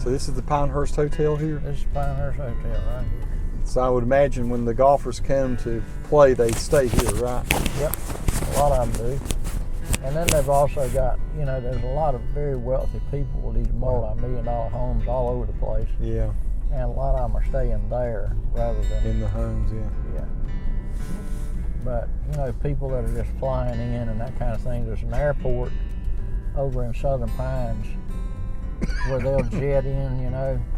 So this is the Pinehurst Hotel here? This is Pinehurst Hotel right here. So I would imagine when the golfers come to play, they stay here, right? Yep, a lot of them do. And then they've also got, there's a lot of very wealthy people with these multi-million-dollar homes all over the place. Yeah. And a lot of them are staying there rather than in the homes, yeah. But, people that are just flying in and that kind of thing. There's an airport over in Southern Pines where they'll jet in,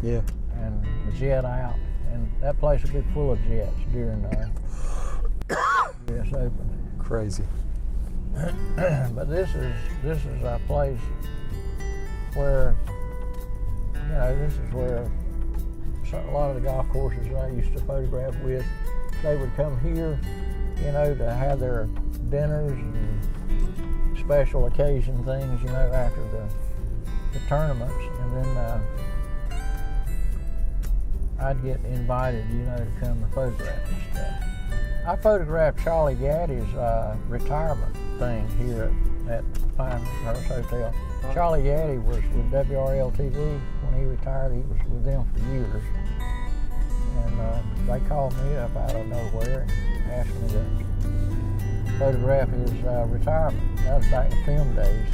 Yeah. and jet out. And that place will be full of jets during it's open. Crazy. But this is a place where, this is where a lot of the golf courses that I used to photograph with, they would come here, to have their dinners and special occasion things, after the tournaments. And then I'd get invited, to come and photograph and stuff. I photographed Charlie Gaddy's retirement thing here at Pinehurst Hotel. Charlie Gaddy was with WRL-TV when he retired. He was with them for years. And they called me up out of nowhere and asked me to photograph his retirement. That was back in film days.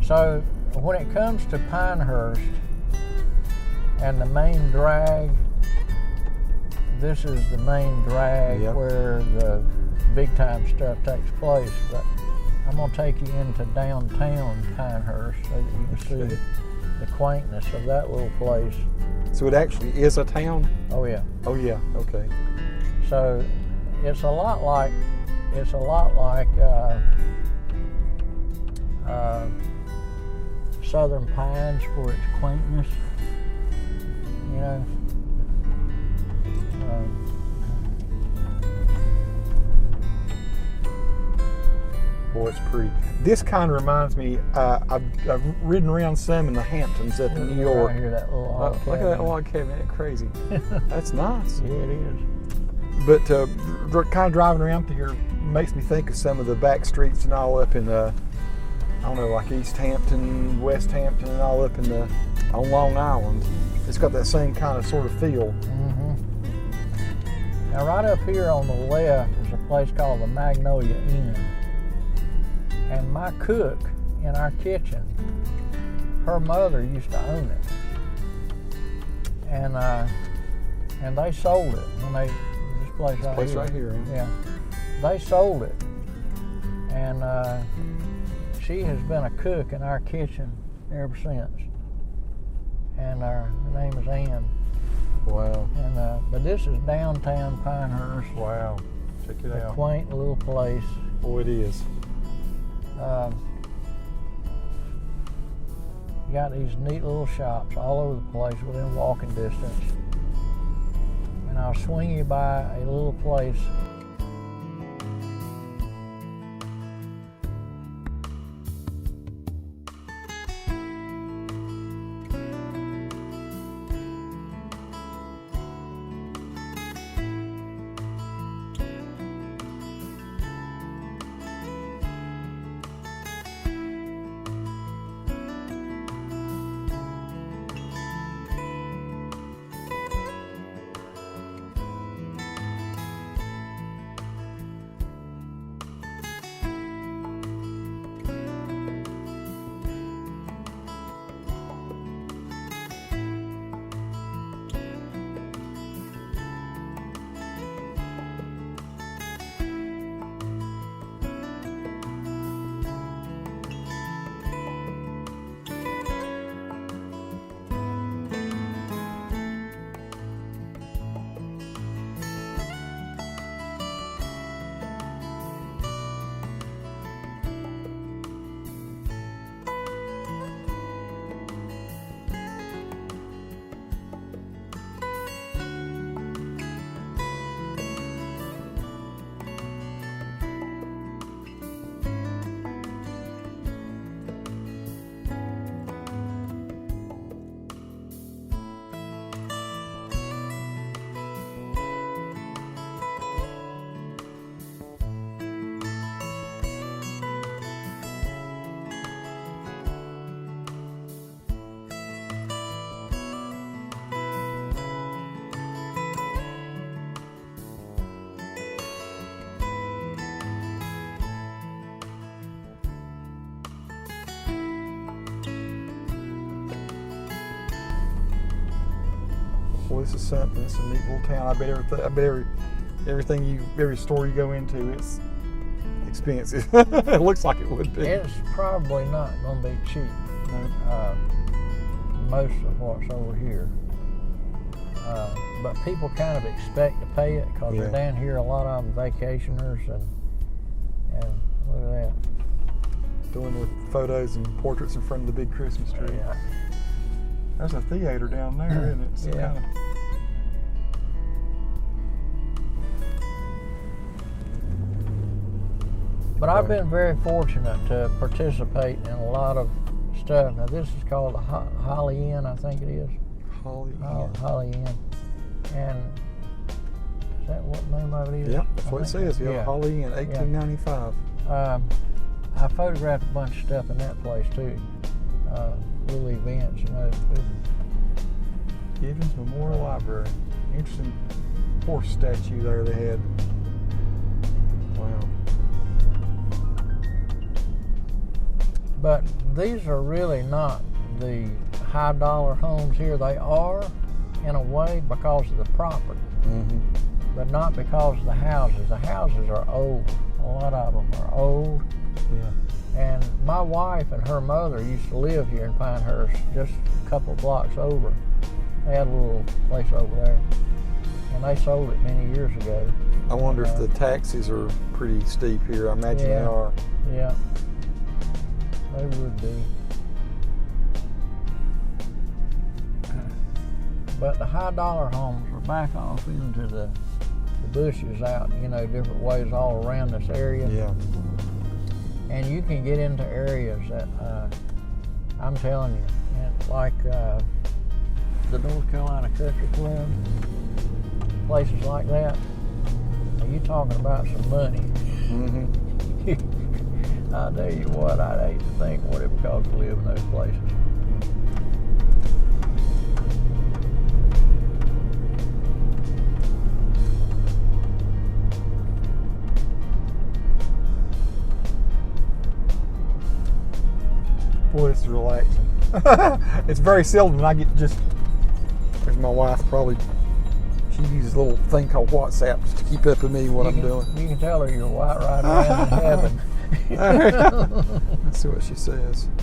So when it comes to Pinehurst and the main drag, this is the main drag where the big time stuff takes place. But I'm going to take you into downtown Pinehurst so that you can see the quaintness of that little place. So it actually is a town? Oh yeah. Oh yeah. Okay. So it's a lot like Southern Pines for its quaintness. Boy, it's pretty. This kind of reminds me, I've ridden around some in the Hamptons up in New York. Right here, that little log cabin. Look at that log cabin, that's crazy. That's nice. Yeah, it is. But kind of driving around here makes me think of some of the back streets and all up in, I don't know, like East Hampton, West Hampton, and all up on Long Island. It's got that same kind of sort of feel. Now right up here on the left is a place called the Magnolia Inn. And my cook in our kitchen, her mother used to own it. And they sold it when this place right here. Yeah. They sold it. And she has been a cook in our kitchen ever since. And her name is Ann. Wow. And but this is downtown Pinehurst. Wow. Check it out. A quaint little place. Oh, it is. You got these neat little shops all over the place within walking distance. And I'll swing you by a little place. Well, this is something. It's a neat little town. I bet every store you go into, it's expensive. It looks like it would be. It's probably not going to be cheap. No. Most of what's over here. But people kind of expect to pay it because they're down here, a lot of them vacationers, and look at that. Doing with photos and portraits in front of the big Christmas tree. Yeah. There's a theater down there, isn't it? So Yeah. But I've been very fortunate to participate in a lot of stuff. Now this is called the Holly Inn, I think it is. Holly Inn. Holly Inn. And is that what the name of it is? Yep, that's what it says. Yeah, Holly Inn, 1895. I photographed a bunch of stuff in that place too. Little events, you know. Gibbons Memorial Library. Interesting horse statue there they had. Wow. But these are really not the high dollar homes here. They are in a way because of the property, but not because of the houses. The houses are old. A lot of them are old. Yeah. And my wife and her mother used to live here in Pinehurst, just a couple of blocks over. They had a little place over there, and they sold it many years ago. I wonder if the taxes are pretty steep here. I imagine they are. Yeah, they would be. But the high dollar homes are back off into the bushes out, you know, different ways all around this area. Yeah. And you can get into areas that, I'm telling you, like the North Carolina Country Club, places like that. Now, you talking about some money. I'll tell you what, I'd hate to think what it would cost to live in those places. Boy, this is relaxing. It's very seldom I get just. There's my wife. Probably she uses a little thing called WhatsApp just to keep up with me what I'm doing. You can tell her you're white right around in heaven. Let's see what she says.